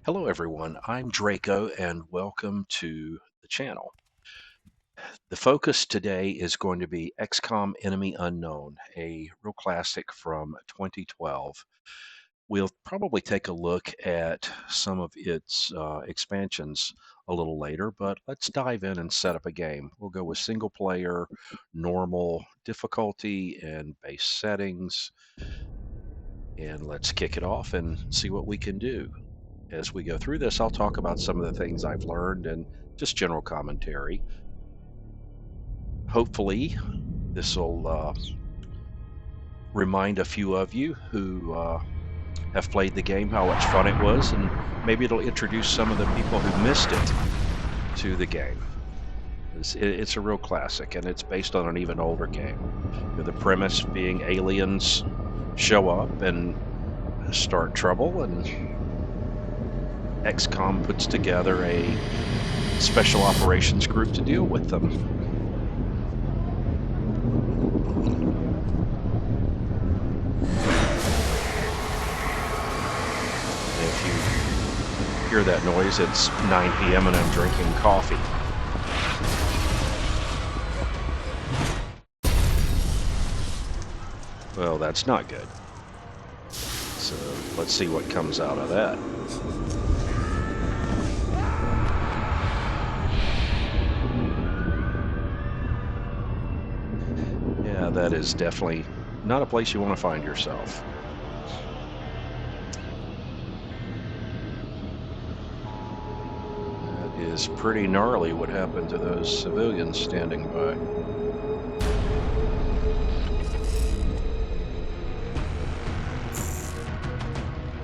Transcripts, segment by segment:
Hello, everyone. I'm Draco, and welcome to the channel. The focus today is going to be XCOM Enemy Unknown, a real classic from 2012. We'll probably take a look at some of its expansions a little later, but let's dive in and set up a game. We'll go with single player, normal difficulty, and base settings. And let's kick it off and see what we can do. As we go through this, I'll talk about some of the things I've learned and just general commentary. Hopefully, this will remind a few of you who have played the game how much fun it was, and maybe it'll introduce some of the people who missed it to the game. It's a real classic, and it's based on an even older game. The premise being aliens show up and start trouble, and XCOM puts together a special operations group to deal with them. If you hear that noise, it's 9 p.m. and I'm drinking coffee. Well, that's not good. So let's see what comes out of that. Yeah, that is definitely not a place you want to find yourself. That is pretty gnarly what happened to those civilians standing by.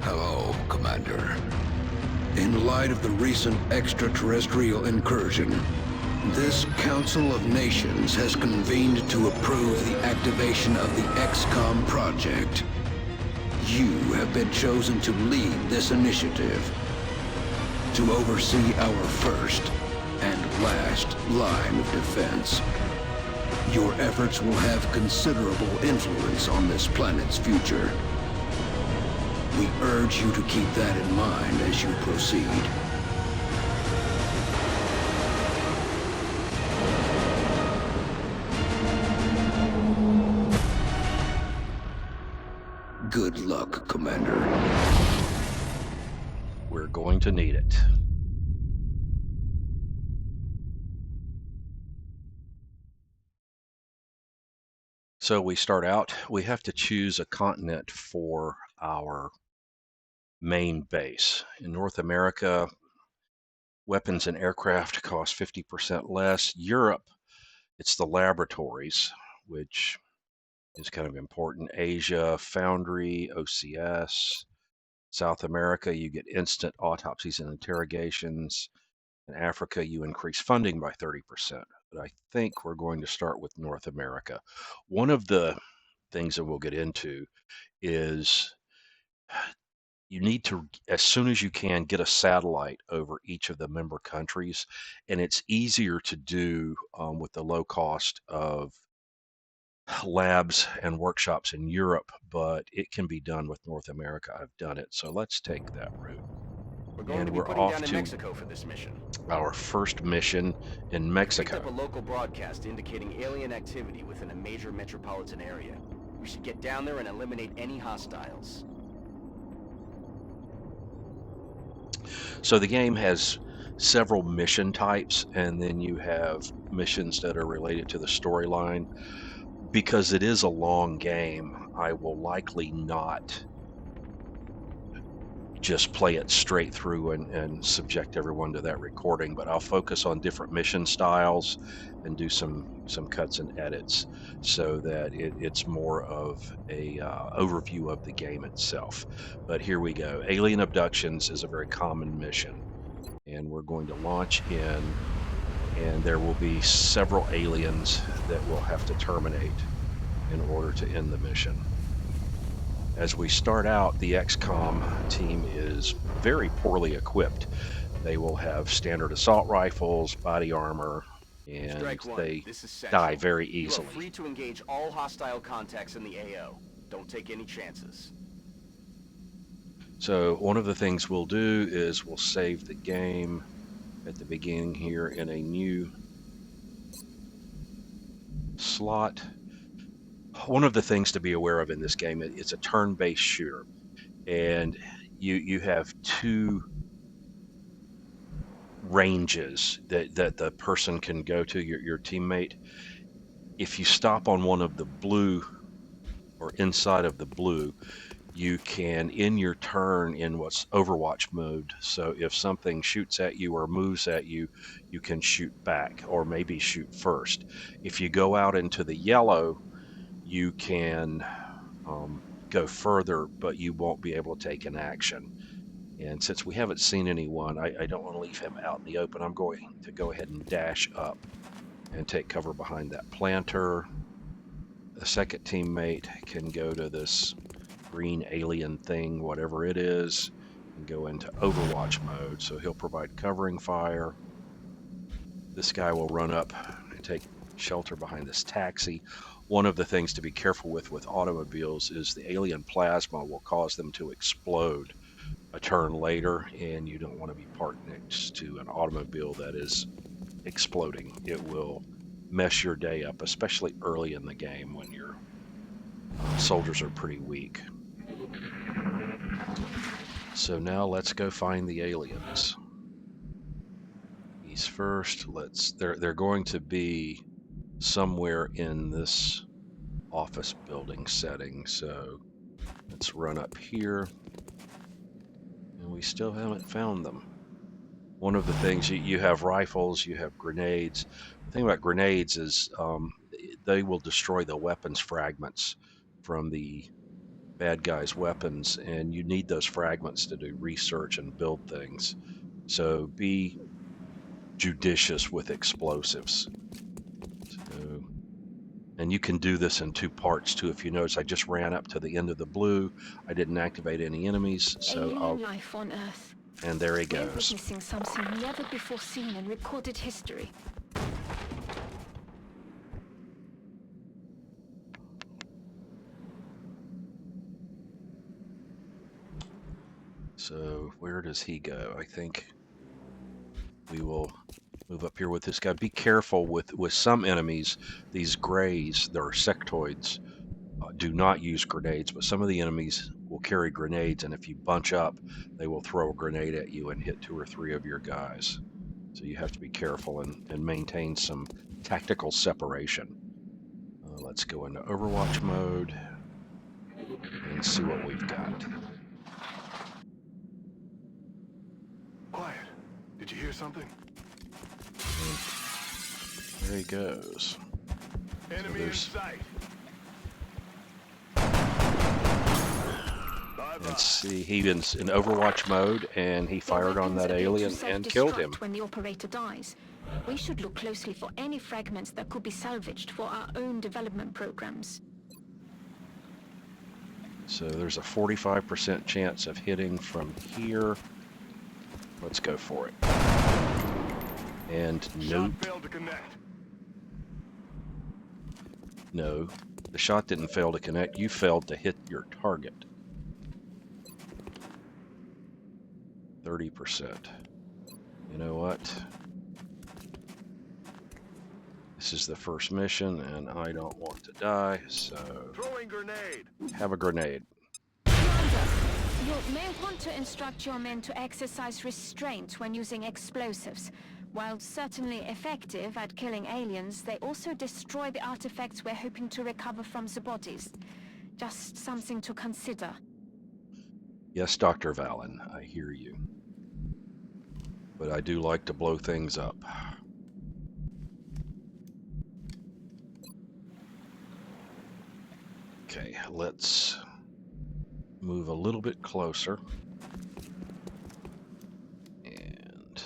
Hello, Commander. In light of the recent extraterrestrial incursion, this Council of Nations has convened to approve the activation of the XCOM project. You have been chosen to lead this initiative, to oversee our first and last line of defense. Your efforts will have considerable influence on this planet's future. We urge you to keep that in mind as you proceed. Good luck, Commander. We're going to need it. So we start out, we have to choose a continent for our main base. In North America, weapons and aircraft cost 50% less. Europe, it's the laboratories, which is kind of important. Asia, Foundry, OCS. South America, you get instant autopsies and interrogations. In Africa, you increase funding by 30%. But I think we're going to start with North America. One of the things that we'll get into is you need to, as soon as you can, get a satellite over each of the member countries. And it's easier to do with the low cost of labs and workshops in Europe, but it can be done with North America. I've done it. So let's take that route. We're going to be putting down in Mexico for this mission. Our first mission in Mexico. Picked up a local broadcast indicating alien activity within a major metropolitan area. We should get down there and eliminate any hostiles. So the game has several mission types, and then you have missions that are related to the storyline. Because it is a long game, I will likely not just play it straight through and subject everyone to that recording, but I'll focus on different mission styles and do some cuts and edits so that it's more of a overview of the game itself. But here we go. Alien abductions is a very common mission, and we're going to launch in, and there will be several aliens that we'll have to terminate in order to end the mission. As we start out, the XCOM team is very poorly equipped. They will have standard assault rifles, body armor, and they die very easily. You are free to engage all hostile contacts in the AO. Don't take any chances. So one of the things we'll do is we'll save the game at the beginning here in a new slot. One of the things to be aware of in this game, it's a turn-based shooter, and you have two ranges that the person can go to, your teammate. If you stop on one of the blue or inside of the blue, you can in your turn in what's Overwatch mode. So if something shoots at you or moves at you, you can shoot back or maybe shoot first. If you go out into the yellow, you can go further, but you won't be able to take an action. And since we haven't seen anyone, I don't want to leave him out in the open. I'm going to go ahead and dash up and take cover behind that planter. The second teammate can go to this green alien thing, whatever it is, and go into Overwatch mode. So he'll provide covering fire. This guy will run up and take shelter behind this taxi. One of the things to be careful with automobiles is the alien plasma will cause them to explode a turn later, and you don't want to be parked next to an automobile that is exploding. It will mess your day up, especially early in the game when your soldiers are pretty weak. So now let's go find the aliens. He's first. They're going to be somewhere in this office building setting. So let's run up here. And we still haven't found them. One of the things, you have rifles, you have grenades. The thing about grenades is they will destroy the weapons fragments from the bad guys' weapons, and you need those fragments to do research and build things. So be judicious with explosives. So, and you can do this in two parts too. If you notice, I just ran up to the end of the blue. I didn't activate any enemies, so Alien life on Earth. And there he We're goes. witnessing something never before seen in recorded history. So where does he go? I think we will move up here with this guy. Be careful with some enemies. These grays, they're sectoids, do not use grenades, but some of the enemies will carry grenades, and if you bunch up, they will throw a grenade at you and hit 2 or 3 of your guys. So you have to be careful and maintain some tactical separation. Let's go into Overwatch mode and see what we've got. Quiet. Did you hear something? And there he goes. Enemy in sight. Let's see, he was in Overwatch mode, and he fired on that alien and killed him. When the operator dies, we should look closely for any fragments that could be salvaged for our own development programs. So there's a 45% chance of hitting from here. Let's go for it. And nope. Shot failed to connect. No, the shot didn't fail to connect. You failed to hit your target. 30%. You know what? This is the first mission, and I don't want to die, so Throwing grenade. have a grenade. Commander, you may want to instruct your men to exercise restraint when using explosives. While certainly effective at killing aliens, they also destroy the artifacts we're hoping to recover from the bodies. Just something to consider. Yes, Dr. Valen, I hear you. But I do like to blow things up. Okay, let's move a little bit closer and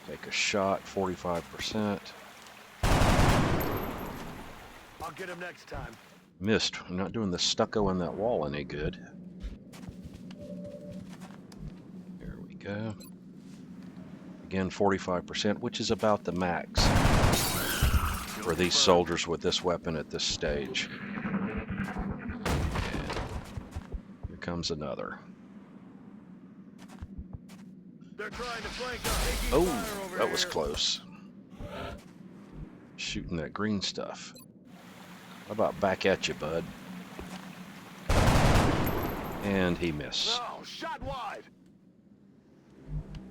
take a shot, 45%. I'll get him next time. Missed. I'm not doing the stucco in that wall any good. There we go. Again, 45%, which is about the max for these soldiers with this weapon at this stage. And here comes another. They're trying to flank us. Taking Oh, fire over that was here. close. Shooting that green stuff. How about back at you, bud? And he missed. No, shot wide.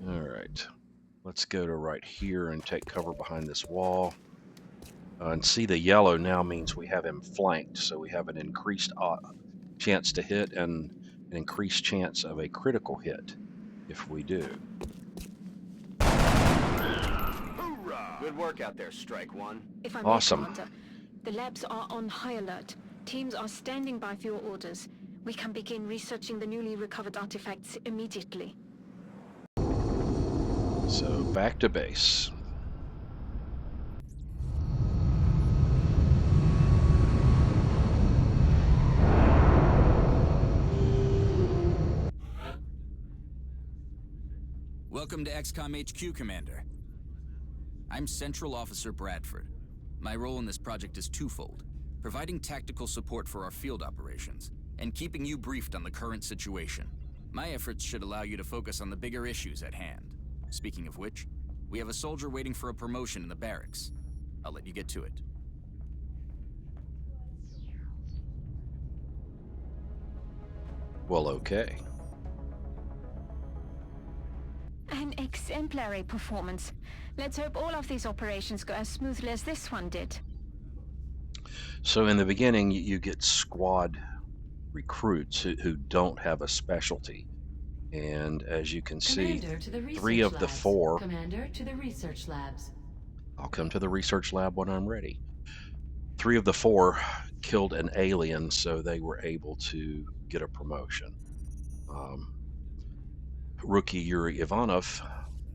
All right. Let's go to right here and take cover behind this wall. And see, the yellow now means we have him flanked, so we have an increased chance to hit and an increased chance of a critical hit if we do. Hoorah! Good work out there, Strike One. If I may, Awesome. Commander, the labs are on high alert. Teams are standing by for your orders. We can begin researching the newly recovered artifacts immediately. So back to base. Welcome to XCOM HQ, Commander. I'm Central Officer Bradford. My role in this project is twofold: providing tactical support for our field operations, and keeping you briefed on the current situation. My efforts should allow you to focus on the bigger issues at hand. Speaking of which, we have a soldier waiting for a promotion in the barracks. I'll let you get to it. Well, okay. An exemplary performance. Let's hope all of these operations go as smoothly as this one did. So in the beginning, you get squad recruits who don't have a specialty. And as you can see, Commander to the research 3 of the labs. 4... Commander to the research labs. I'll come to the research lab when I'm ready. 3 of the 4 killed an alien, so they were able to get a promotion. Rookie Yuri Ivanov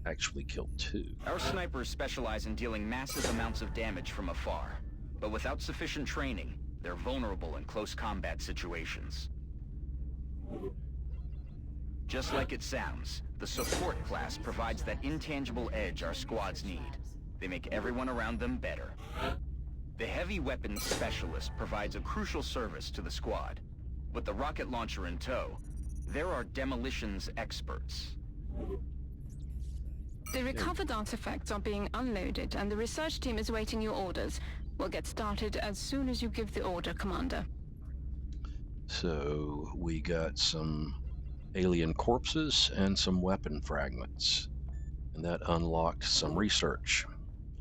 actually killed 2. Our snipers specialize in dealing massive amounts of damage from afar. But without sufficient training, they're vulnerable in close combat situations. Just like it sounds, the support class provides that intangible edge our squads need. They make everyone around them better. The heavy weapons specialist provides a crucial service to the squad. With the rocket launcher in tow, they're our demolitions experts. The recovered artifacts are being unloaded, and the research team is waiting your orders. We'll get started as soon as you give the order, Commander. So we got some alien corpses and some weapon fragments. And that unlocked some research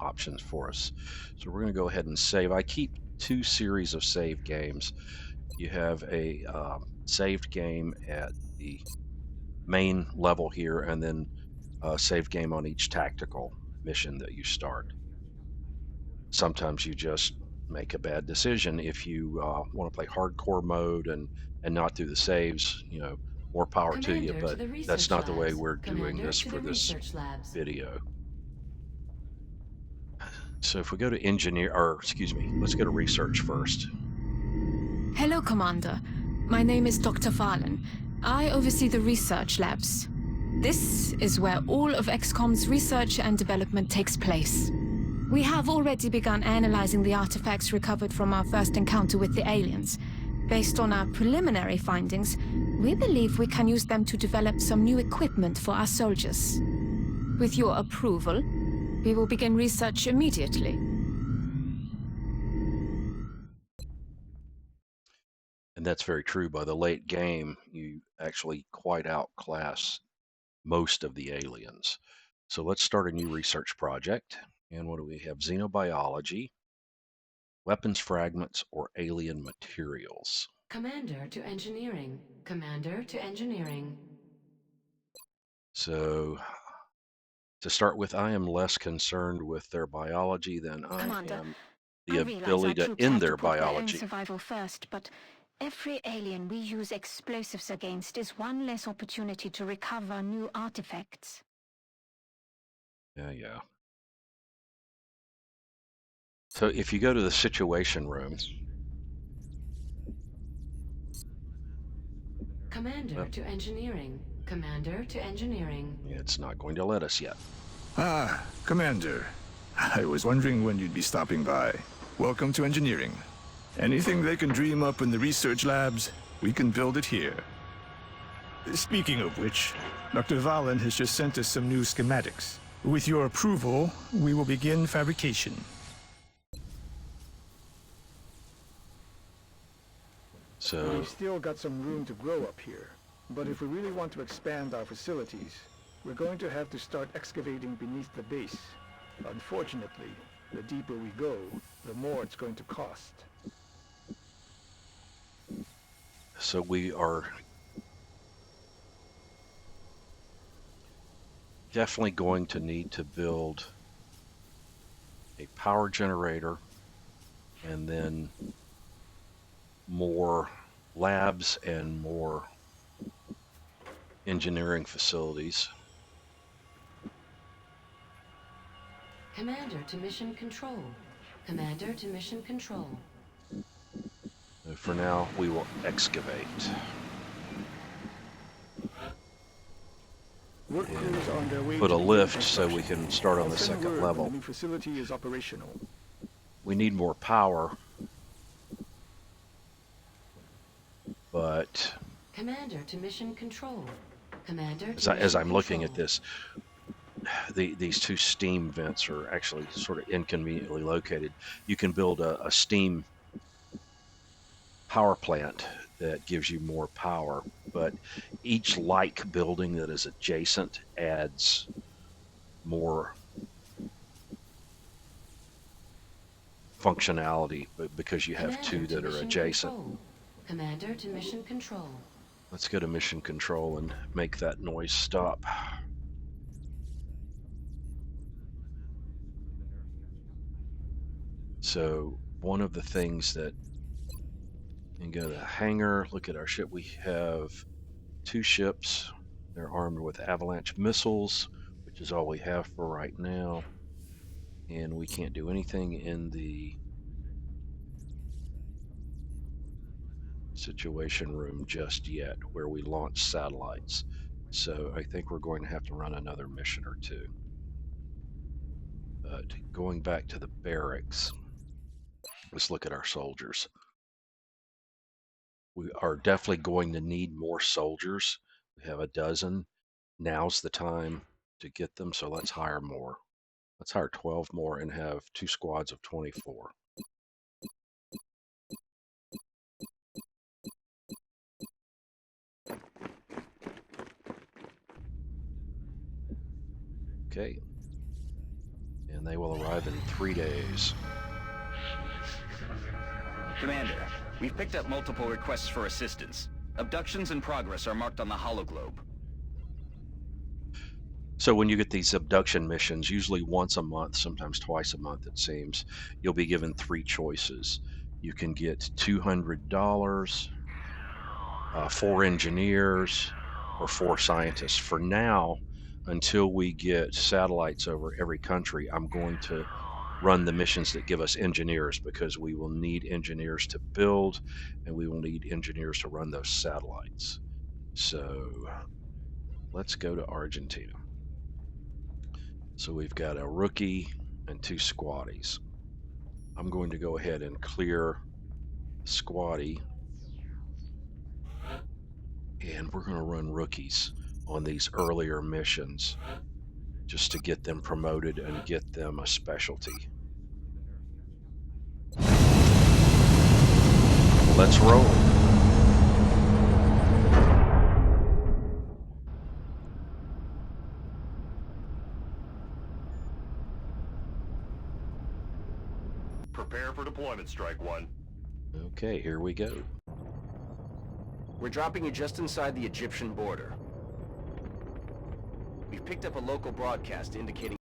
options for us. So we're going to go ahead and save. I keep 2 series of save games. You have a saved game at the main level here, and then a save game on each tactical mission that you start. Sometimes you just make a bad decision. If you want to play hardcore mode and not do the saves, you know, more power to you, but that's not the way we're doing this for this video. So if we go to let's go to research first. Hello, Commander. My name is Dr. Farlan. I oversee the research labs. This is where all of XCOM's research and development takes place. We have already begun analyzing the artifacts recovered from our first encounter with the aliens. Based on our preliminary findings, we believe we can use them to develop some new equipment for our soldiers. With your approval, we will begin research immediately. And that's very true. By the late game, you actually quite outclass most of the aliens. So let's start a new research project. And what do we have? Xenobiology, weapons fragments, or alien materials. Commander to engineering. Commander to engineering. So to start with, I am less concerned with their biology than I Commander, am I the realize ability our to troops end have their put their own biology. survival first, but every alien we use explosives against is one less opportunity to recover new artifacts. Yeah. So if you go to the situation room, Commander to engineering. Commander to engineering. it's not going to let us yet. Ah, Commander. I was wondering when you'd be stopping by. Welcome to engineering. Anything they can dream up in the research labs, we can build it here. Speaking of which, Dr. Valen has just sent us some new schematics. With your approval, we will begin fabrication. So We've still got some room to grow up here, but if we really want to expand our facilities, we're going to have to start excavating beneath the base. Unfortunately, the deeper we go, the more it's going to cost. So we are definitely going to need to build a power generator and then more labs and more engineering facilities. Commander to mission control. Commander to mission control. For now, we will excavate. Work crews on their way Put to a begin lift so we construction. can start on I'll the send second word when level. the new facility is operational. We need more power, but Commander to mission control. Commander as, to as mission I'm looking at control. this, these two steam vents are actually sort of inconveniently located. You can build a steam power plant that gives you more power, but each like building that is adjacent adds more functionality because you have two Commander to that are mission adjacent. control. Commander to mission control. Let's go to mission control and make that noise stop. So one of the things that, and go to the hangar, look at our ship. We have two ships. They're armed with avalanche missiles, which is all we have for right now. And we can't do anything in the situation room just yet where we launch satellites. So I think we're going to have to run another mission or two. But going back to the barracks, let's look at our soldiers. We are definitely going to need more soldiers. We have a dozen. Now's the time to get them, so let's hire more. Let's hire 12 more and have 2 squads of 24. Okay. And they will arrive in 3 days. Commander, we've picked up multiple requests for assistance. Abductions in progress are marked on the hologlobe. So when you get these abduction missions, usually once a month, sometimes twice a month it seems, you'll be given 3 choices. You can get $200, 4 engineers, or 4 scientists. For now, until we get satellites over every country, I'm going to run the missions that give us engineers because we will need engineers to build and we will need engineers to run those satellites. So let's go to Argentina. So we've got a rookie and 2 squaddies. I'm going to go ahead and clear squaddie, and we're going to run rookies on these earlier missions just to get them promoted and get them a specialty. Let's roll. Prepare for deployment, Strike One. Okay, here we go. We're dropping you just inside the Egyptian border. We've picked up a local broadcast indicating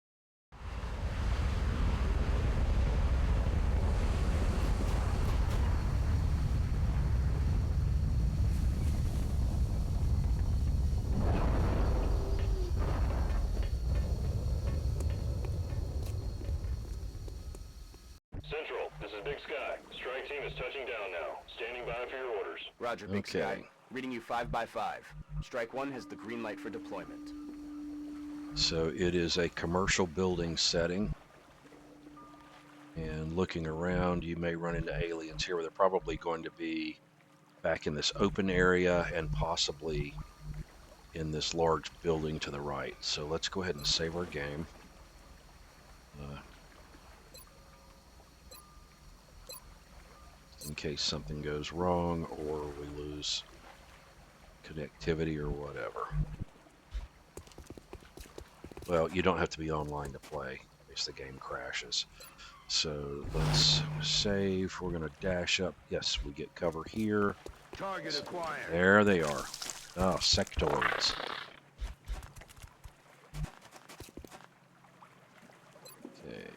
Central, this is Big Sky. Strike Team is touching down now. Standing by for your orders. Roger, Big Okay. Sky. Reading you 5 by 5. Strike One has the green light for deployment. So it is a commercial building setting. And looking around, you may run into aliens here. They're probably going to be back in this open area and possibly in this large building to the right. So let's go ahead and save our game. In case something goes wrong or we lose connectivity or whatever. Well, you don't have to be online to play in case the game crashes. So let's save. We're going to dash up. Yes, we get cover here. Target acquired. There they are. Oh, sectoids. Okay,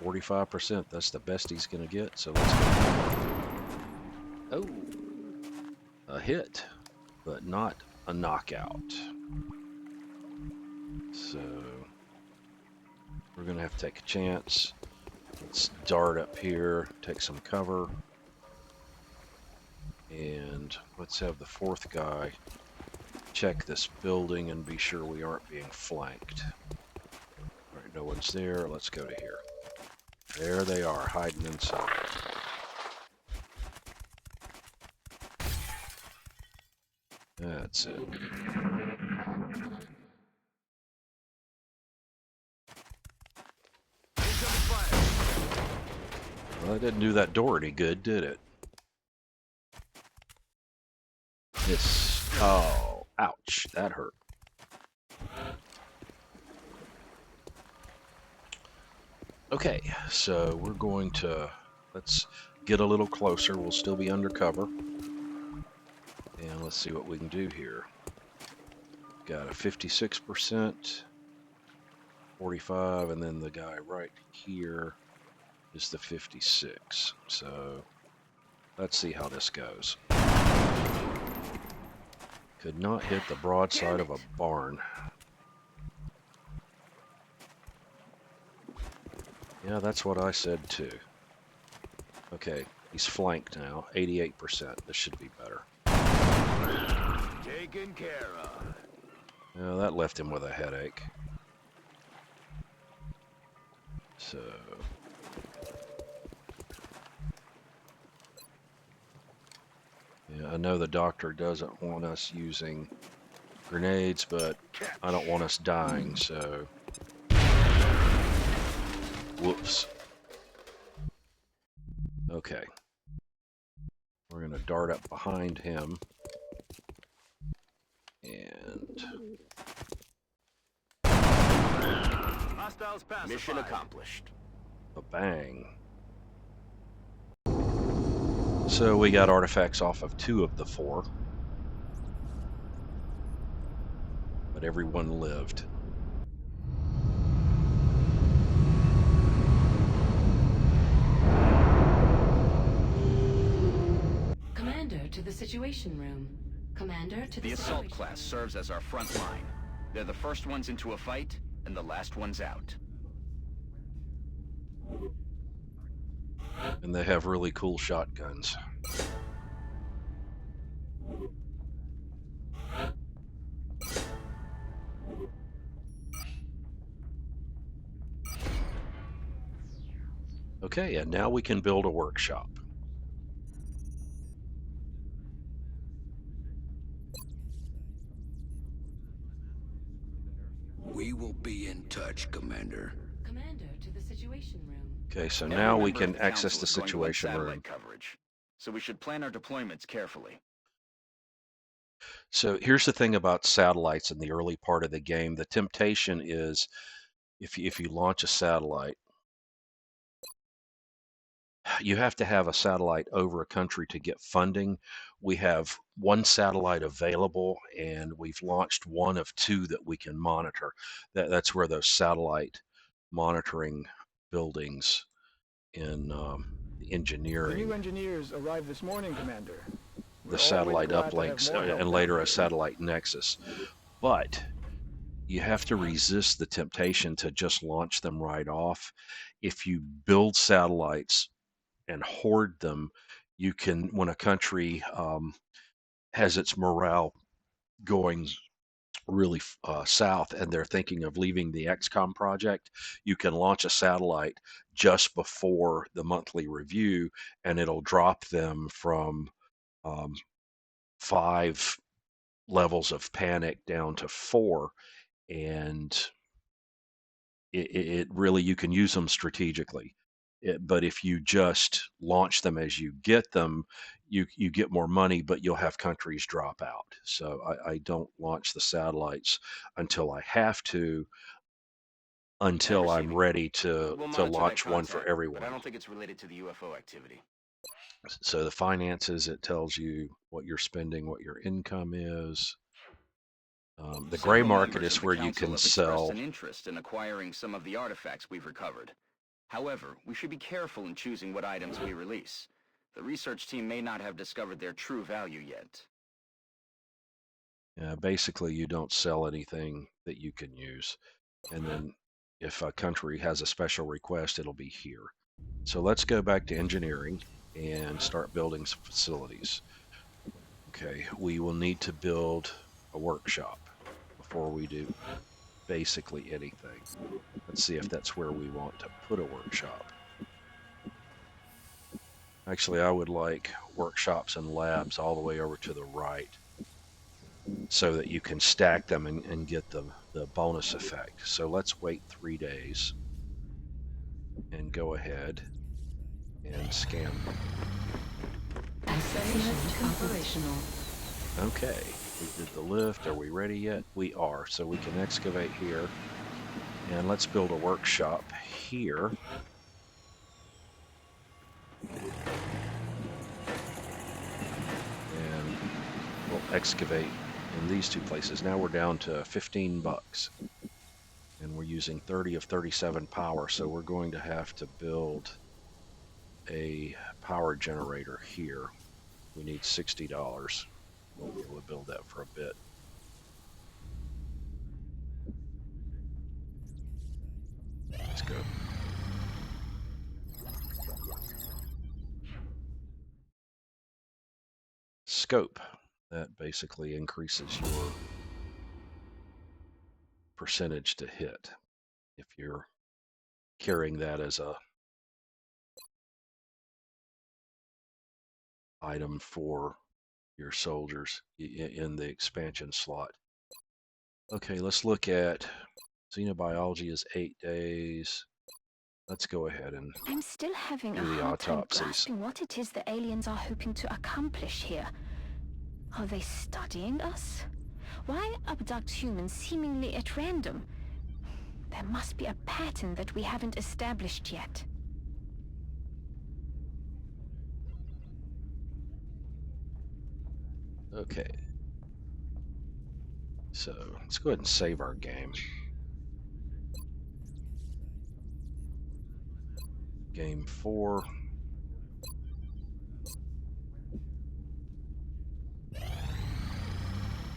45%. That's the best he's going to get. So let's go. Oh, a hit, but not a knockout. So we're going to have to take a chance. Let's dart up here, take some cover. And let's have the fourth guy check this building and be sure we aren't being flanked. All right, no one's there. Let's go to here. There they are, hiding inside. That's it. Well, that didn't do that door any good, did it? This. Oh, ouch. That hurt. Okay, so we're going to, let's get a little closer. We'll still be undercover. And let's see what we can do here. Got a 56%, 45, and then the guy right here is the 56. So let's see how this goes. Could not hit the broadside of a barn. Yeah, that's what I said too. Okay, he's flanked now, 88%. This should be better. Taken care of. Yeah, that left him with a headache. So yeah, I know the doctor doesn't want us using grenades, but I don't want us dying, so whoops. Okay. We're going to dart up behind him. And Mission accomplished. a bang. So we got artifacts off of 2 of the 4. But everyone lived. Commander to the Situation Room. Commander to the The assault Situation class serves as our front line. They're the first ones into a fight, and the last ones out. And they have really cool shotguns. Okay, and now we can build a workshop. We will be in touch, Commander. Commander to the Situation Room. Okay, so Every now we member can of the access council the is going to want situation satellite room. coverage, so we should plan our deployments carefully. So here's the thing about satellites in the early part of the game. The temptation is if you launch a satellite, you have to have a satellite over a country to get funding. We have 1 satellite available, and we've launched 1 of 2 that we can monitor. That's where those satellite monitoring buildings in The engineering, new engineers arrived this morning, Commander. the We're satellite always glad to have uplinks, more help and down later a here. satellite nexus. But you have to resist the temptation to just launch them right off. If you build satellites and hoard them, you can, when a country has its morale going really south and they're thinking of leaving the XCOM project, you can launch a satellite just before the monthly review, and it'll drop them from 5 levels of panic down to 4, and it really, you can use them strategically. But if you just launch them as you get them, you get more money, but you'll have countries drop out. So I don't launch the satellites until I have to, until I'm Receiving. ready We'll to monitor that launch one for contact, but I everyone. don't think it's related to the UFO activity. So the finances, it tells you what you're spending, what your income is. The gray Several market members is of the where you council can have expressed sell. an interest in acquiring some of the artifacts we've recovered. However, we should be careful in choosing what items we release. The research team may not have discovered their true value yet. Basically, you don't sell anything that you can use. And then if a country has a special request, it'll be here. So let's go back to engineering and start building some facilities. Okay, we will need to build a workshop before we do basically anything. Let's see if that's where we want to put a workshop. Actually, I would like workshops and labs all the way over to the right so that you can stack them and get the bonus effect. So let's wait 3 days and go ahead and scan them. Operational. Okay, we did the lift. Are we ready yet? We are. So we can excavate here. And let's build a workshop here. And we'll excavate in these 2 places. Now we're down to $15. And we're using 30 of 37 power, so we're going to have to build a power generator here. We need $60. We'll be able to build that for a bit. Let's go. Scope. That basically increases your percentage to hit if you're carrying that as a item for your soldiers in the expansion slot. Okay, let's look at xenobiology is 8 days. Let's go ahead and I'm still having a do the hard time autopsies. grasping what it is the aliens are hoping to accomplish here. Are they studying us? Why abduct humans seemingly at random? There must be a pattern that we haven't established yet. Okay. So let's go ahead and save our game. Game 4.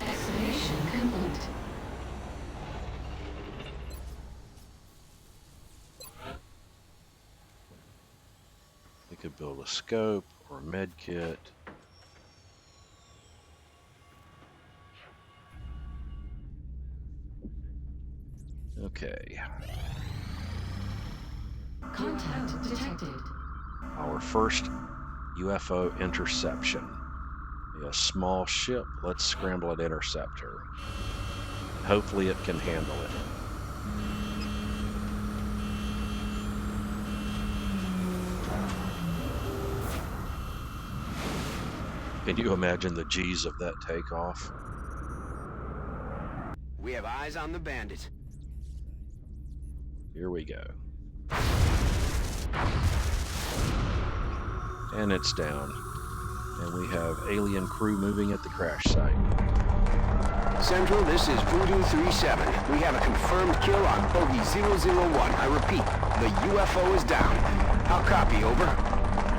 Excavation complete. We could build a scope or a med kit. Okay. Contact detected. Our first UFO interception. A small ship. Let's scramble an interceptor. Hopefully it can handle it. Can you imagine the G's of that takeoff? We have eyes on the bandit. Here we go. And it's down. And we have alien crew moving at the crash site. Central, this is Voodoo 37. We have a confirmed kill on Bogey 001. I repeat, the UFO is down. I'll copy, over.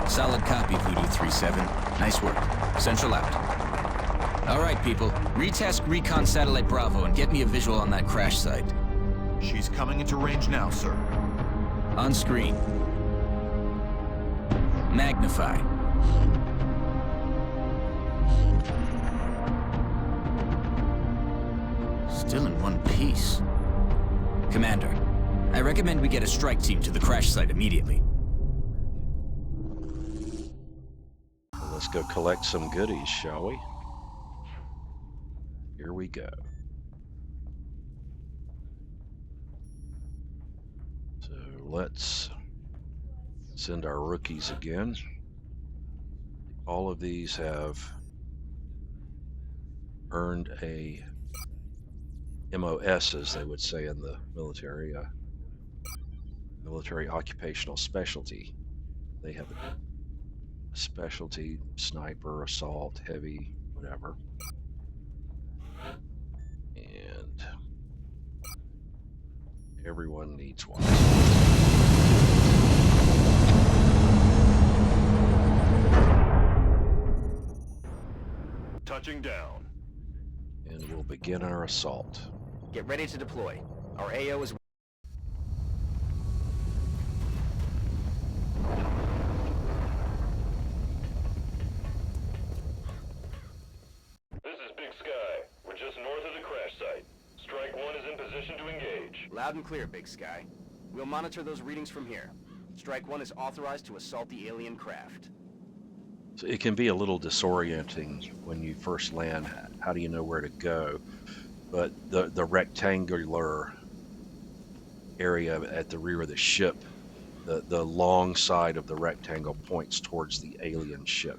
Solid copy, Voodoo 37. Nice work. Central out. All right, people. Retask Recon Satellite Bravo and get me a visual on that crash site. She's coming into range now, sir. On screen. Magnify. Still in one piece. Commander, I recommend we get a strike team to the crash site immediately. Let's go collect some goodies, shall we? Here we go. So let's send our rookies again. All of these have earned a MOS, as they would say in the military, military occupational specialty. They have a specialty: sniper, assault, heavy, whatever. And everyone needs one. Touching down. And we'll begin our assault. Get ready to deploy. Our AO is... This is Big Sky. We're just north of the crash site. Strike 1 is in position to engage. Loud and clear, Big Sky. We'll monitor those readings from here. Strike 1 is authorized to assault the alien craft. So it can be a little disorienting when you first land. How do you know where to go? But the rectangular area at the rear of the ship, the long side of the rectangle points towards the alien ship.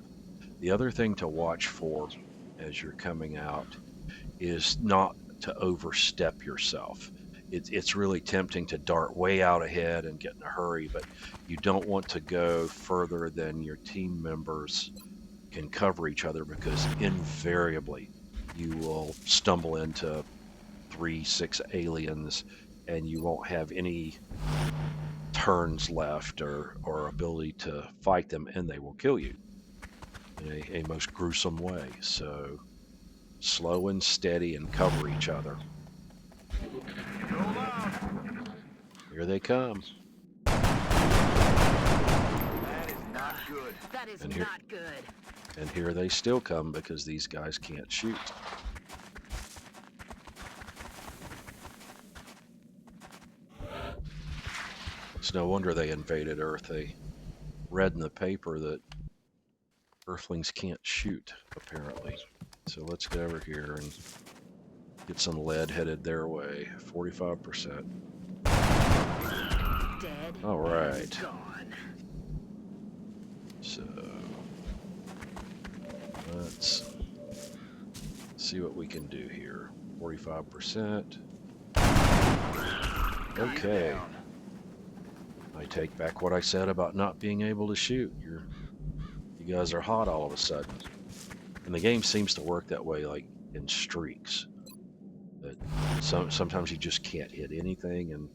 The other thing to watch for as you're coming out is not to overstep yourself. It's really tempting to dart way out ahead and get in a hurry, but you don't want to go further than your team members can cover each other, because invariably you will stumble into 3-6 aliens and you won't have any turns left or ability to fight them, and they will kill you in a most gruesome way. So slow and steady and cover each other. Here they come. That is not good. That is And here- not good. And here they still come, because these guys can't shoot. It's no wonder they invaded Earth. They read in the paper that Earthlings can't shoot, apparently. So let's get over here and get some lead headed their way. 45%. Dead. All right. Gone. So let's see what we can do here. 45%. Okay. I take back what I said about not being able to shoot. You guys are hot all of a sudden. And the game seems to work that way, like in streaks. That sometimes you just can't hit anything, and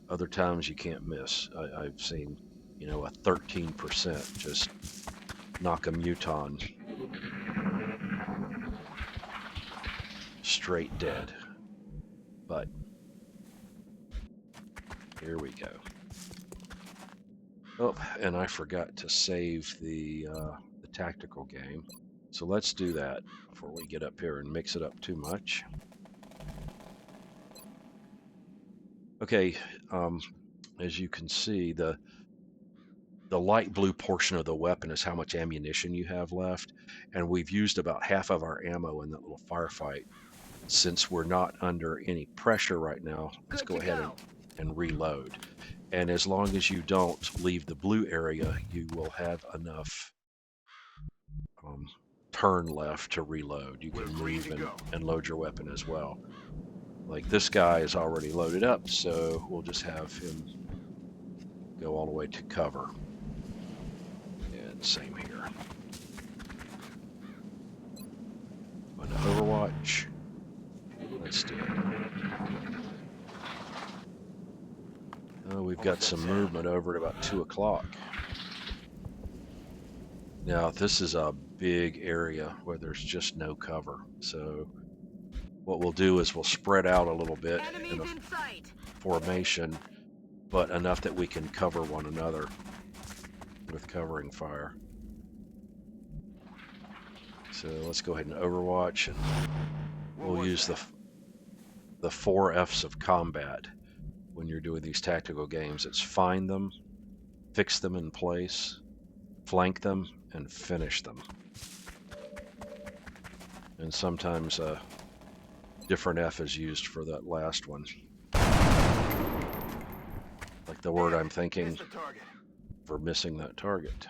other times you can't miss. I've seen, a 13% just knock a muton straight dead. But here we go. Oh, and I forgot to save the tactical game. So let's do that before we get up here and mix it up too much. Okay, as you can see, the light blue portion of the weapon is how much ammunition you have left, and we've used about half of our ammo in that little firefight. Since we're not under any pressure right now, let's go ahead and reload. And as long as you don't leave the blue area, you will have enough turn left to reload. You can move and load your weapon as well. Like this guy is already loaded up, so we'll just have him go all the way to cover. And same here. Go to Overwatch. Let's do it. We've got some movement over at about 2 o'clock. Now, this is a big area where there's just no cover. So what we'll do is we'll spread out a little bit in a formation, but enough that we can cover one another with covering fire. So let's go ahead and Overwatch, and we'll use the 4 F's of combat. When you're doing these tactical games, it's find them, fix them in place, flank them, and finish them. And sometimes Different F is used for that last one. Like the word I'm thinking for missing that target.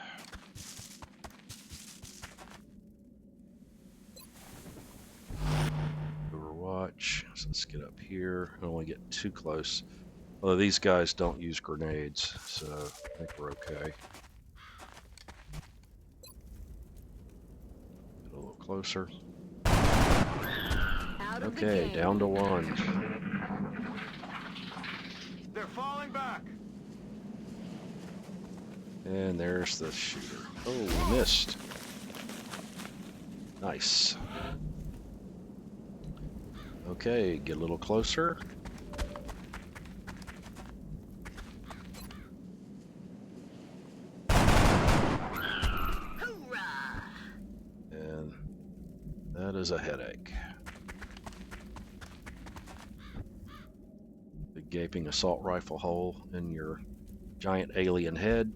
Overwatch. So let's get up here. I don't want to get too close. Although these guys don't use grenades, so I think we're okay. Get a little closer. Okay, down to 1. They're falling back. And there's the shooter. Oh, we missed. Nice. Okay, get a little closer. And that is a headache. The gaping assault rifle hole in your giant alien head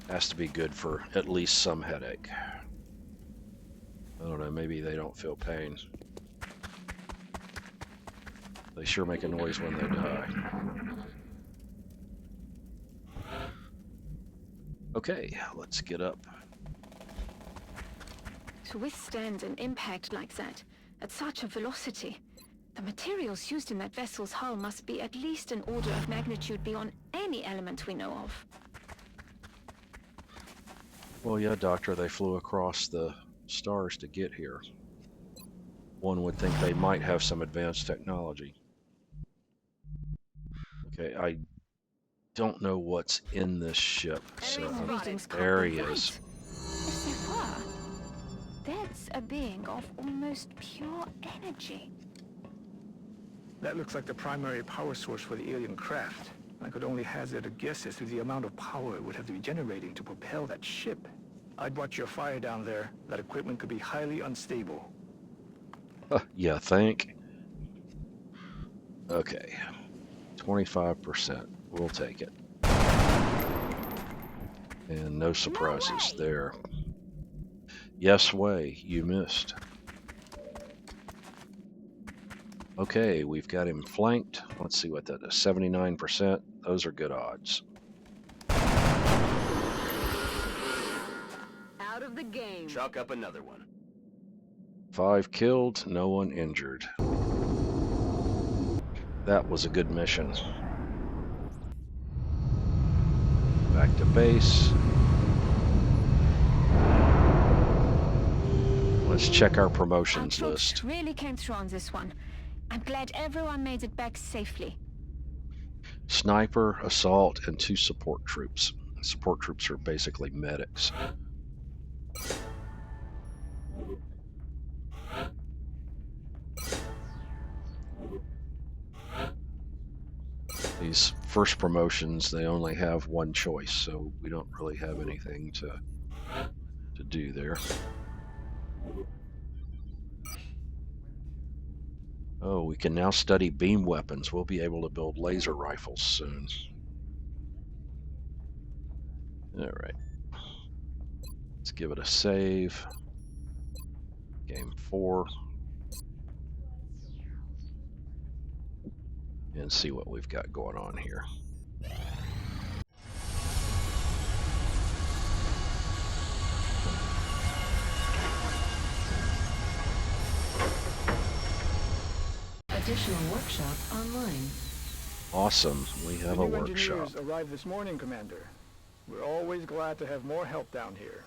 has to be good for at least some headache. I don't know, maybe they don't feel pain. They sure make a noise when they die. Okay, let's get up. To withstand an impact like that, at such a velocity, the materials used in that vessel's hull must be at least an order of magnitude beyond any element we know of. Well, yeah, Doctor, they flew across the stars to get here. One would think they might have some advanced technology. Okay, I don't know what's in this ship, so there he is. If they were, that's a being of almost pure energy. That looks like the primary power source for the alien craft. I could only hazard a guess as to the amount of power it would have to be generating to propel that ship. I'd watch your fire down there. That equipment could be highly unstable. Yeah, think. Okay, 25%. We'll take it. And no surprises there. Yes way, you missed. Okay, we've got him flanked. Let's see what that is. 79%. Those are good odds. Out of the game. Chalk up another one. 5 killed, no one injured. That was a good mission. Back to base. Let's check our promotions list. Really came through on this one. I'm glad everyone made it back safely. Sniper, assault, and 2 support troops. Support troops are basically medics. These first promotions, they only have one choice, so we don't really have anything to do there. Oh, we can now study beam weapons. We'll be able to build laser rifles soon. All right. Let's give it a save. Game 4. And see what we've got going on here. Additional workshop online. Awesome. We have a New workshop. engineers arrived this morning, Commander. We're always glad to have more help down here.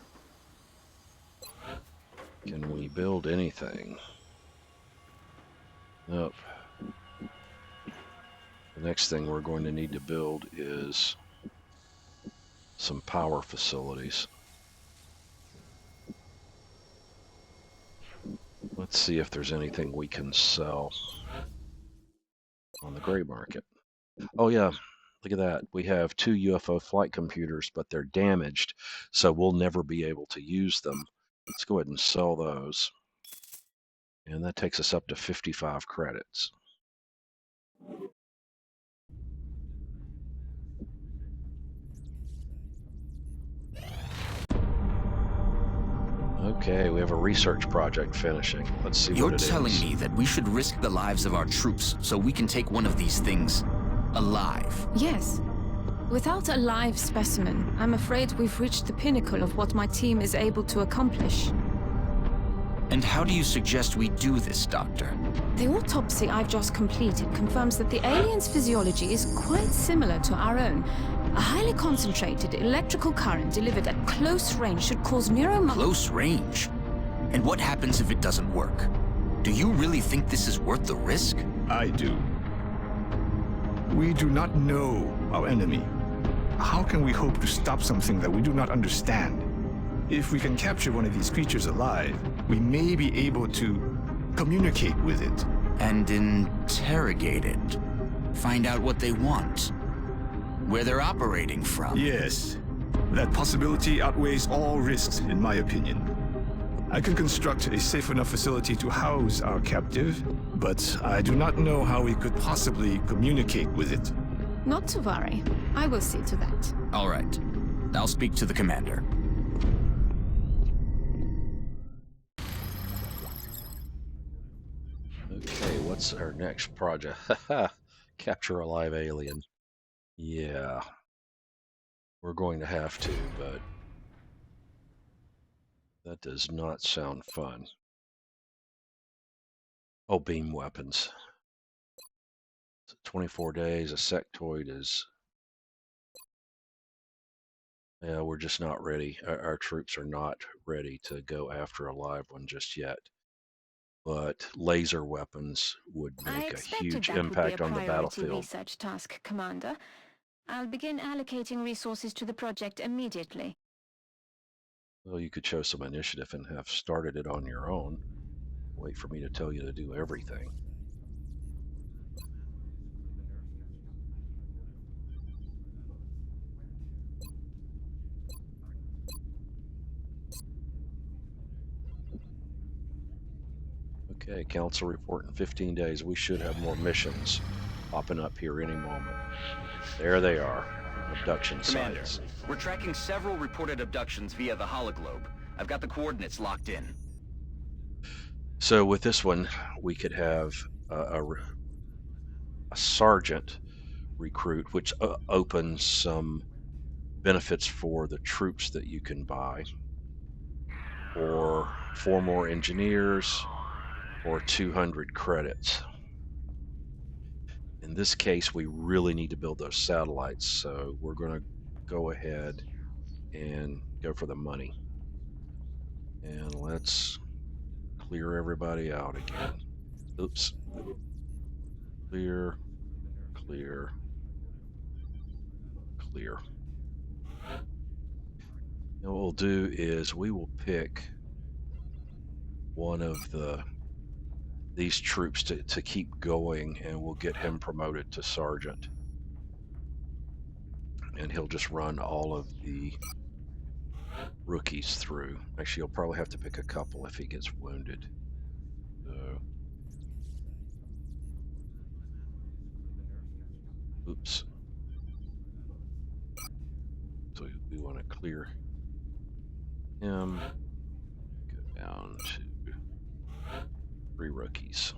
Can we build anything? Nope. The next thing we're going to need to build is some power facilities. Let's see if there's anything we can sell on the gray market. Oh yeah, look at that. We have 2 UFO flight computers, but they're damaged, so we'll never be able to use them. Let's go ahead and sell those. And that takes us up to 55 credits. Okay, we have a research project finishing. Let's see You're what it is. telling me that we should risk the lives of our troops so we can take one of these things alive? Yes. Without a live specimen, I'm afraid we've reached the pinnacle of what my team is able to accomplish. And how do you suggest we do this, Doctor? The autopsy I've just completed confirms that the alien's physiology is quite similar to our own. A highly concentrated electrical current delivered at close range should cause Close range? And what happens if it doesn't work? Do you really think this is worth the risk? I do. We do not know our enemy. How can we hope to stop something that we do not understand? If we can capture one of these creatures alive, we may be able to communicate with it. And interrogate it. Find out what they want. Where they're operating from. Yes. That possibility outweighs all risks, in my opinion. I can construct a safe enough facility to house our captive, but I do not know how we could possibly communicate with it. Not to worry. I will see to that. All right. I'll speak to the commander. Okay, what's our next project? Capture a live alien. Yeah. We're going to have to, but that does not sound fun. Oh, beam weapons. 24 days, a sectoid is... Yeah, we're just not ready. Our troops are not ready to go after a live one just yet. But laser weapons would make a huge impact on the battlefield. Research task, Commander. I'll begin allocating resources to the project immediately. Well, you could show some initiative and have started it on your own. Wait for me to tell you to do everything. Okay, council report in 15 days. We should have more missions popping up here any moment. There they are, abduction Commander, sites. we're tracking several reported abductions via the hologlobe. I've got the coordinates locked in. So with this one, we could have a sergeant recruit, which opens some benefits for the troops that you can buy, or 4 more engineers, or 200 credits. In this case, we really need to build those satellites, so we're going to go ahead and go for the money. And let's clear everybody out again. Oops. Clear, clear, clear. And what we'll do is we will pick one of these troops to keep going, and we'll get him promoted to sergeant. And he'll just run all of the rookies through. Actually, you'll probably have to pick a couple if he gets wounded. So, oops. So we want to clear him. Go down to 3 rookies.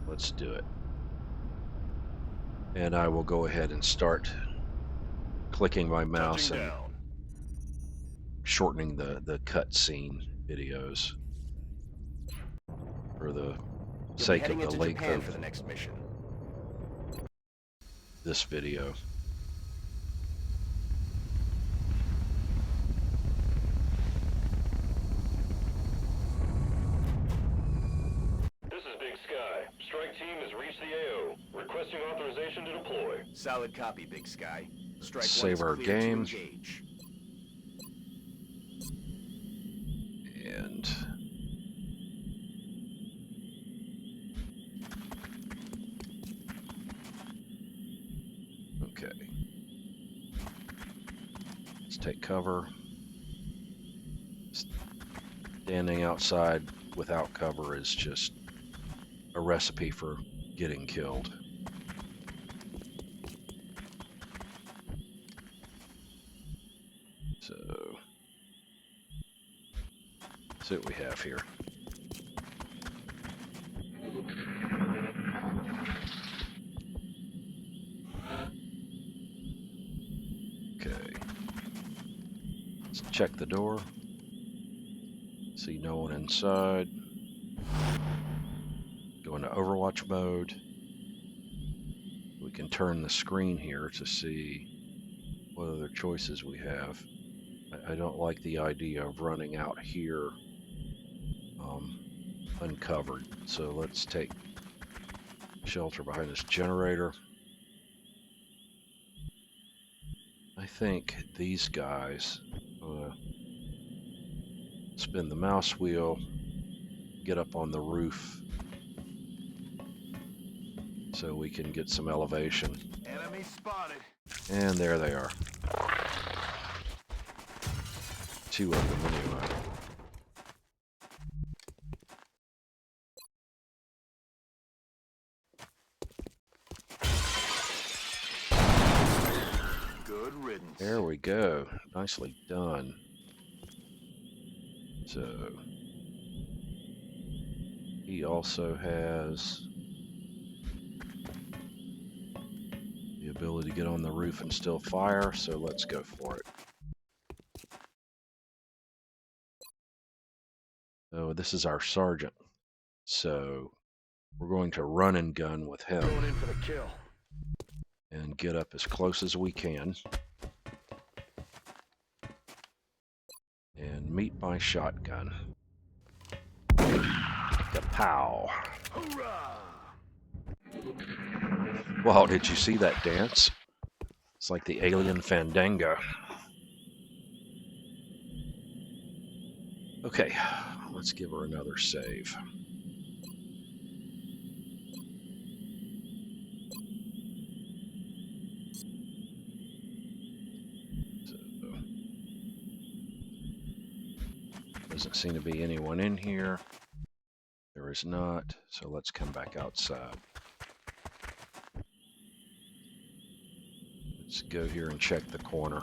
Let's do it. And I will go ahead and start clicking my mouse and shortening the cutscene videos for the sake of the length of for the next mission. this video. This is Big Sky. Strike team has reached the AO. Requesting authorization to deploy. Solid copy, Big Sky. Strike Save our game. And okay. Let's take cover. Standing outside without cover is just a recipe for getting killed. So see what we have here. Okay. Let's check the door. See no one inside. Go into Overwatch mode. We can turn the screen here to see what other choices we have. I don't like the idea of running out here uncovered. So let's take shelter behind this generator. I think these guys, spin the mouse wheel, get up on the roof so we can get some elevation. Enemy spotted. And there they are. Two of them anyway. Good riddance. There we go. Nicely done. So he also has the ability to get on the roof and still fire, so let's go for it. So this is our sergeant. So we're going to run and gun with him Going in for the kill. and get up as close as we can. And meet my shotgun. Kapow. Hoorah! Wow, did you see that dance? It's like the alien fandango. Okay, let's give her another save. Doesn't seem to be anyone in here. There is not, so let's come back outside. Let's go here and check the corner.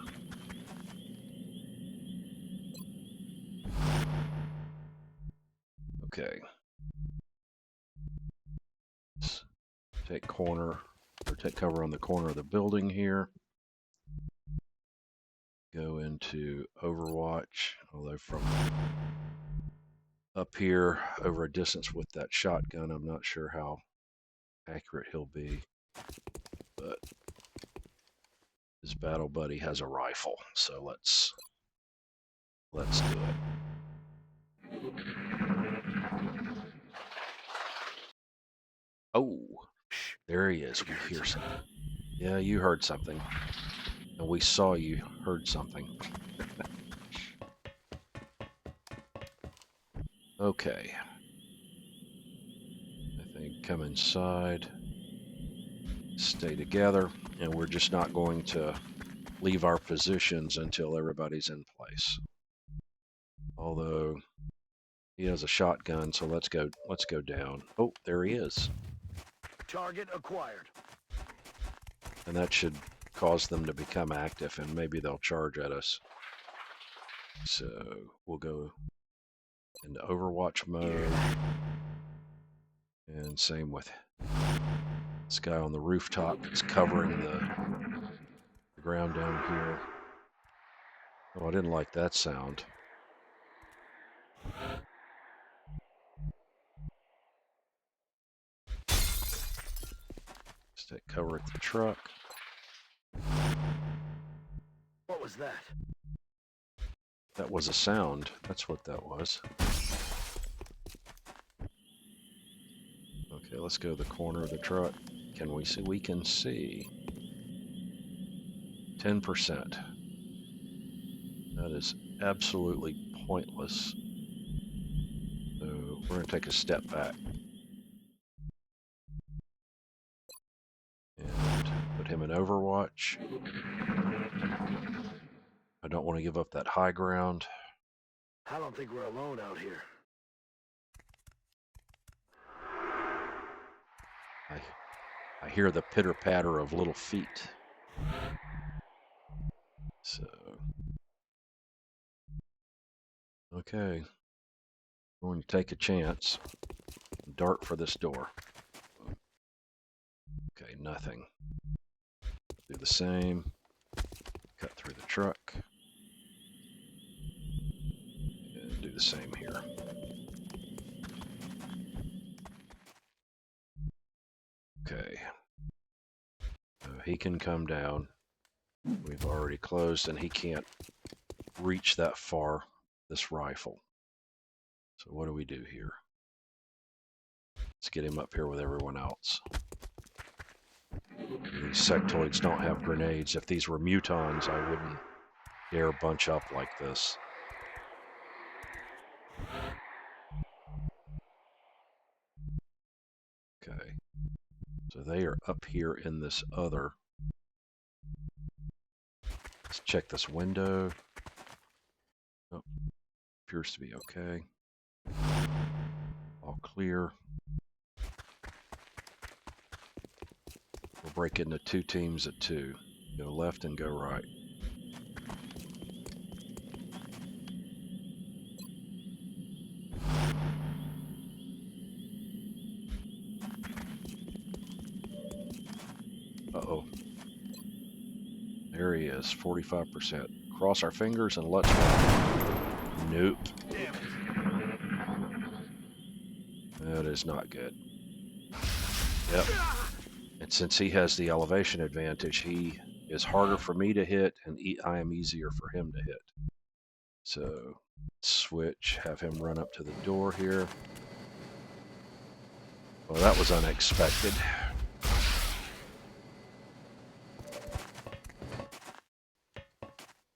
Okay. Let's take cover on the corner of the building here. Go into Overwatch, although from up here over a distance with that shotgun, I'm not sure how accurate he'll be, but his battle buddy has a rifle, so let's do it. Oh, there he is. We hear something. Yeah, you heard something. And we saw you heard something. Okay. I think come inside, stay together, and we're just not going to leave our positions until everybody's in place. Although he has a shotgun, so let's go down. Oh, there he is. Target acquired. And that should cause them to become active, and maybe they'll charge at us. So we'll go into Overwatch mode, and same with this guy on the rooftop. It's covering the ground down here. Oh, I didn't like that sound. Let's take cover at the truck. What was that? That was a sound. That's what that was. Okay, let's go to the corner of the truck. Can we see? We can see 10%. That is absolutely pointless. So we're going to take a step back and put him in Overwatch. I don't want to give up that high ground. I don't think we're alone out here. I hear the pitter-patter of little feet. So, okay. going to take a chance. Dart for this door. Okay, nothing. Do the same. Cut through the truck. And do the same here. Okay. He can come down. We've already closed, and he can't reach that far, this rifle. So what do we do here? Let's get him up here with everyone else. These sectoids don't have grenades. If these were mutons, I wouldn't dare bunch up like this. Okay. So they are up here in this other. Let's check this window. Oh, appears to be okay. All clear. We'll break into 2 teams at 2. Go left and go right. Uh-oh. There he is, 45%. Cross our fingers and let's go. Nope. That is not good. Yep. And since he has the elevation advantage, he is harder for me to hit, and I am easier for him to hit. So, switch, have him run up to the door here. Well, that was unexpected.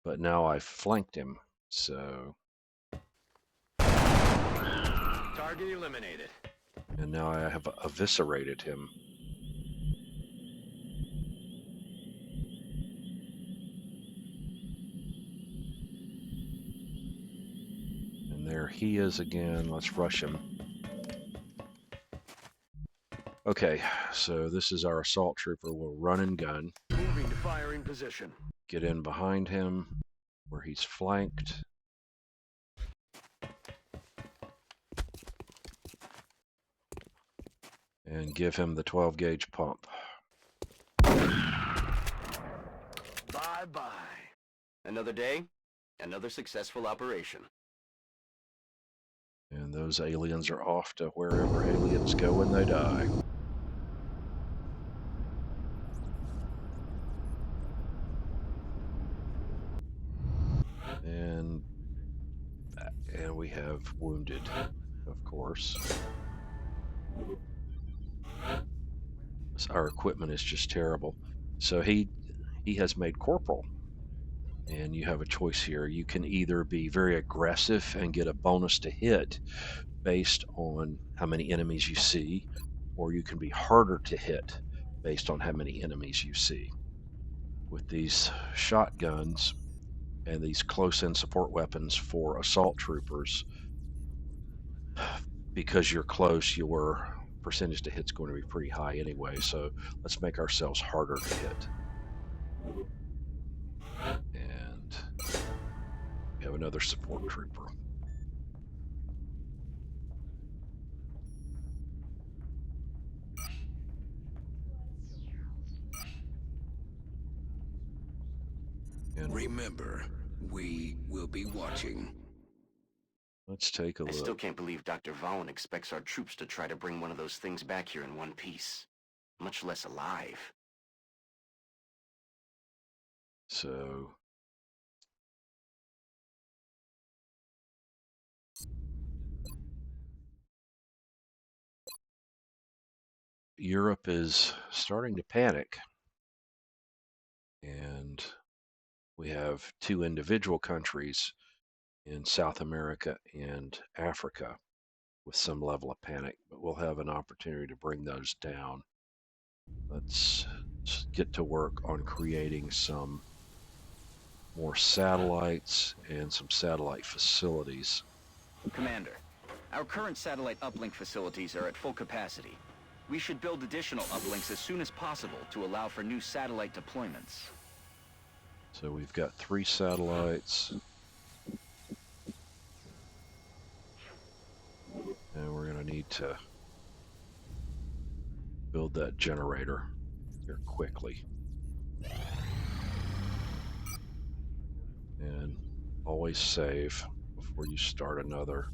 But now I flanked him, so... Target eliminated. And now I have eviscerated him. And there he is again. Let's rush him. Okay, so this is our assault trooper. We'll run and gun. Moving to firing position. Get in behind him where he's flanked. And give him the 12 gauge pump. Bye-bye. Another day, another successful operation. And those aliens are off to wherever aliens go when they die. And we have wounded, of course. Our equipment is just terrible. So he has made corporal. And you have a choice here. You can either be very aggressive and get a bonus to hit based on how many enemies you see, or you can be harder to hit based on how many enemies you see. With these shotguns and these close-in support weapons for assault troopers, because you're close, your percentage to hit's going to be pretty high anyway, so let's make ourselves harder to hit. And we have another support trooper. And remember, we will be watching. Let's take a look. I still can't believe Dr. Vaughn expects our troops to try to bring one of those things back here in one piece, much less alive. So Europe is starting to panic, and we have 2 individual countries in South America and Africa with some level of panic, but we'll have an opportunity to bring those down. Let's get to work on creating some more satellites and some satellite facilities. Commander, our current satellite uplink facilities are at full capacity. We should build additional uplinks as soon as possible to allow for new satellite deployments. So we've got 3 satellites. need to build that generator here quickly. And always save before you start another.